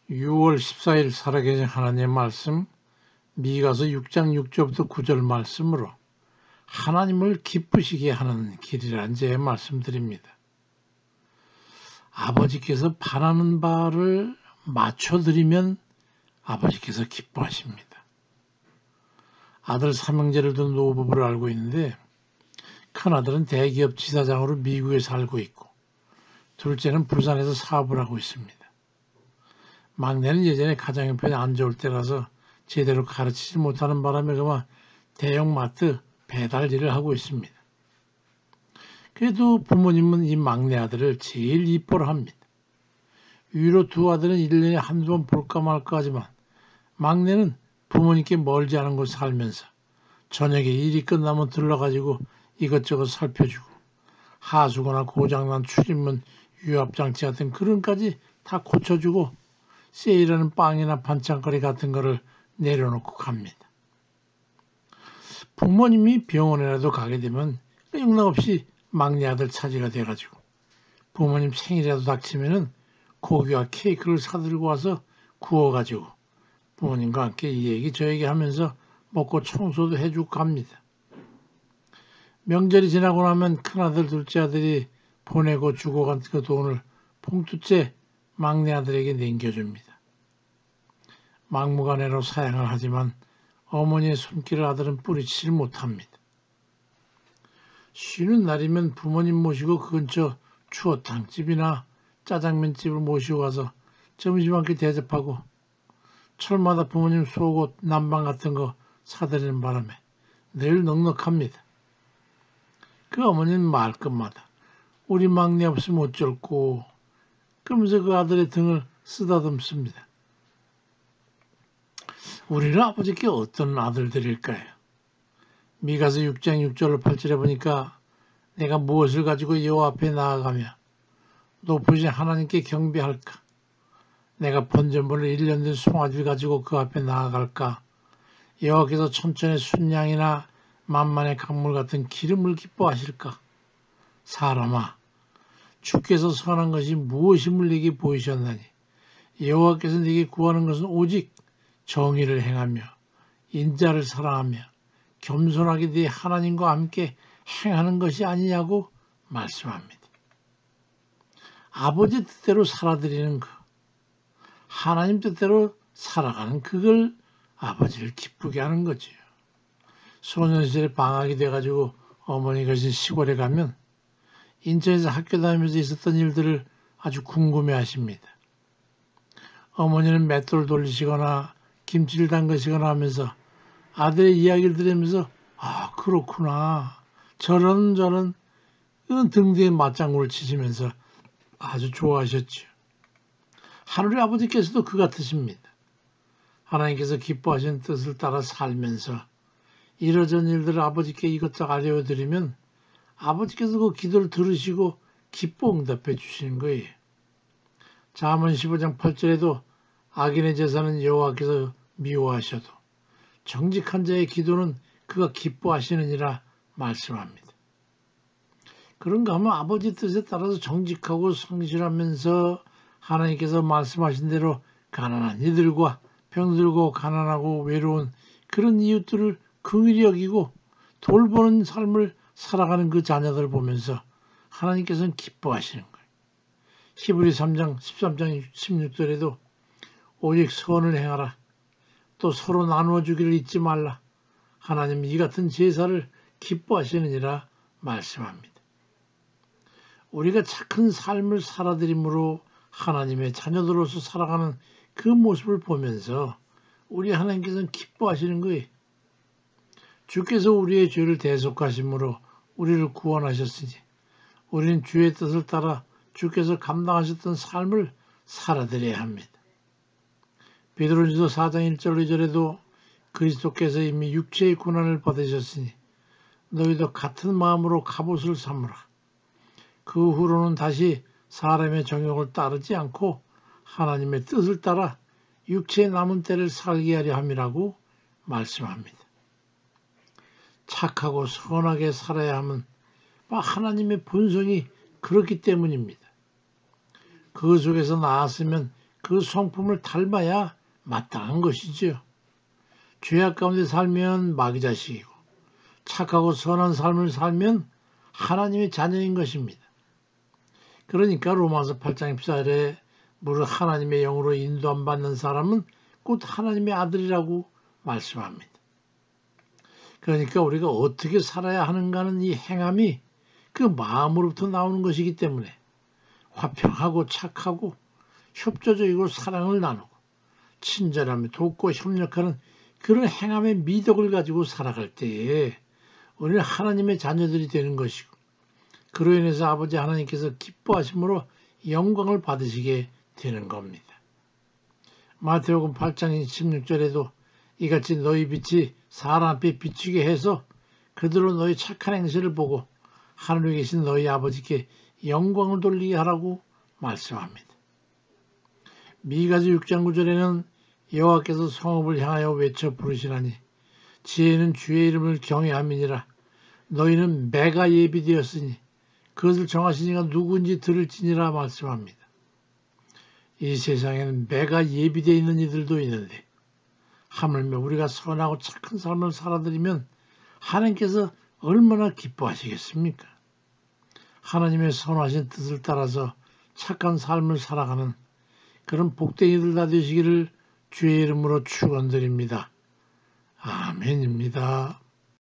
6월 14일 살아계신 하나님의 말씀 미가서 6장 6절부터 9절 말씀으로 하나님을 기쁘시게 하는 길이란 제 말씀드립니다. 아버지께서 바라는 바를 맞춰드리면 아버지께서 기뻐하십니다. 아들 삼형제를 둔 노부부를 알고 있는데 큰아들은 대기업 지사장으로 미국에 살고 있고 둘째는 부산에서 사업을 하고 있습니다. 막내는 예전에 가정 형편이 안 좋을 때라서 제대로 가르치지 못하는 바람에 그만 대형마트 배달 일을 하고 있습니다. 그래도 부모님은 이 막내 아들을 제일 이뻐라 합니다. 위로 두 아들은 1년에 한두 번 볼까 말까 하지만 막내는 부모님께 멀지 않은 곳 살면서 저녁에 일이 끝나면 들러가지고 이것저것 살펴주고 하수구나 고장난 출입문 유압장치 같은 그런까지 다 고쳐주고 세일하는 빵이나 반찬거리 같은 거를 내려놓고 갑니다. 부모님이 병원에라도 가게 되면 영락없이 막내 아들 차지가 돼가지고 부모님 생일이라도 닥치면은 고기와 케이크를 사들고 와서 구워가지고 부모님과 함께 이 얘기 저 얘기 하면서 먹고 청소도 해주고 갑니다. 명절이 지나고 나면 큰아들 둘째 아들이 보내고 주고 간 그 돈을 봉투째 막내 아들에게 남겨줍니다. 막무가내로 사양을 하지만 어머니의 손길을 아들은 뿌리치지 못합니다. 쉬는 날이면 부모님 모시고 그 근처 추어탕집이나 짜장면집을 모시고 가서 점심 한 끼 대접하고 철마다 부모님 속옷, 난방 같은 거 사드리는 바람에 늘 넉넉합니다. 그 어머니는 말끝마다 우리 막내 없으면 어쩔꼬 그러면서 그 아들의 등을 쓰다듬습니다. 우리는 아버지께 어떤 아들들일까요? 미가서 6장 6절로 8절에 보니까 내가 무엇을 가지고 여호와 앞에 나아가며 높으신 하나님께 경배할까? 내가 번제물을 1년 된 송아지를 가지고 그 앞에 나아갈까? 여호와께서 천천의 순양이나 만만의 강물 같은 기름을 기뻐하실까? 사람아, 주께서 선한 것이 무엇임을 네게 보이셨나니 여호와께서 네게 구하는 것은 오직 정의를 행하며 인자를 사랑하며 겸손하게 네 하나님과 함께 행하는 것이 아니냐고 말씀합니다. 아버지 뜻대로 살아드리는 것, 하나님 뜻대로 살아가는 그걸 아버지를 기쁘게 하는 거지요. 소년시절에 방학이 돼가지고 어머니가 시골에 가면 인천에서 학교 다니면서 있었던 일들을 아주 궁금해 하십니다. 어머니는 맷돌 돌리시거나 김치를 담그시거나 하면서 아들의 이야기를 들으면서 아 그렇구나 저런 등 뒤에 맞장구를 치시면서 아주 좋아하셨죠. 하늘의 아버지께서도 그 같으십니다. 하나님께서 기뻐하시는 뜻을 따라 살면서 이러저런 일들을 아버지께 이것저것 알려드리면 아버지께서 그 기도를 들으시고 기뻐 응답해 주시는 거예요. 잠언 15장 8절에도 악인의 제사는 여호와께서 미워하셔도 정직한 자의 기도는 그가 기뻐하시느니라 말씀합니다. 그런가 하면 아버지 뜻에 따라서 정직하고 성실하면서 하나님께서 말씀하신 대로 가난한 이들과 병들고 가난하고 외로운 그런 이웃들을 긍휼히 여기고 돌보는 삶을 살아가는 그 자녀들을 보면서 하나님께서는 기뻐하시는 거예요. 히브리 3장 13장 16절에도 오직 선을 행하라. 또 서로 나누어 주기를 잊지 말라. 하나님 이 같은 제사를 기뻐하시느니라 말씀합니다. 우리가 착한 삶을 살아드림으로 하나님의 자녀들로서 살아가는 그 모습을 보면서 우리 하나님께서는 기뻐하시는 거예요. 주께서 우리의 죄를 대속하심으로 우리를 구원하셨으니 우리는 주의 뜻을 따라 주께서 감당하셨던 삶을 살아드려야 합니다. 베드로전서 4장 1절 2절에도 그리스도께서 이미 육체의 고난을 받으셨으니 너희도 같은 마음으로 갑옷을 삼으라. 그 후로는 다시 사람의 정욕을 따르지 않고 하나님의 뜻을 따라 육체의 남은 때를 살게 하려 함이라고 말씀합니다. 착하고 선하게 살아야 함은 하나님의 본성이 그렇기 때문입니다. 그 속에서 나았으면 그 성품을 닮아야 마땅한 것이지요. 죄악 가운데 살면 마귀 자식이고 착하고 선한 삶을 살면 하나님의 자녀인 것입니다. 그러니까 로마서 8장 14절에 무릇 하나님의 영으로 인도함 받는 사람은 곧 하나님의 아들이라고 말씀합니다. 그러니까 우리가 어떻게 살아야 하는가는 이 행함이 그 마음으로부터 나오는 것이기 때문에 화평하고 착하고 협조적이고 사랑을 나누고 친절하며 돕고 협력하는 그런 행함의 미덕을 가지고 살아갈 때에 우리는 하나님의 자녀들이 되는 것이고 그로 인해서 아버지 하나님께서 기뻐하심으로 영광을 받으시게 되는 겁니다. 마태복음 8장 16절에도 이같이 너희 빛이 사람 앞에 비추게 해서 그들로 너희 착한 행실을 보고 하늘에 계신 너희 아버지께 영광을 돌리게 하라고 말씀합니다. 미가지 6장 9절에는 여호와께서 성읍을 향하여 외쳐 부르시나니 지혜는 주의 이름을 경외함이니라. 너희는 매가 예비되었으니 그것을 정하신 이가 누구인지 들을지니라 말씀합니다. 이 세상에는 매가 예비되어 있는 이들도 있는데 하물며 우리가 선하고 착한 삶을 살아드리면 하나님께서 얼마나 기뻐하시겠습니까? 하나님의 선하신 뜻을 따라서 착한 삶을 살아가는 그런 복된 이들 다 되시기를 주의 이름으로 축원드립니다. 아멘입니다.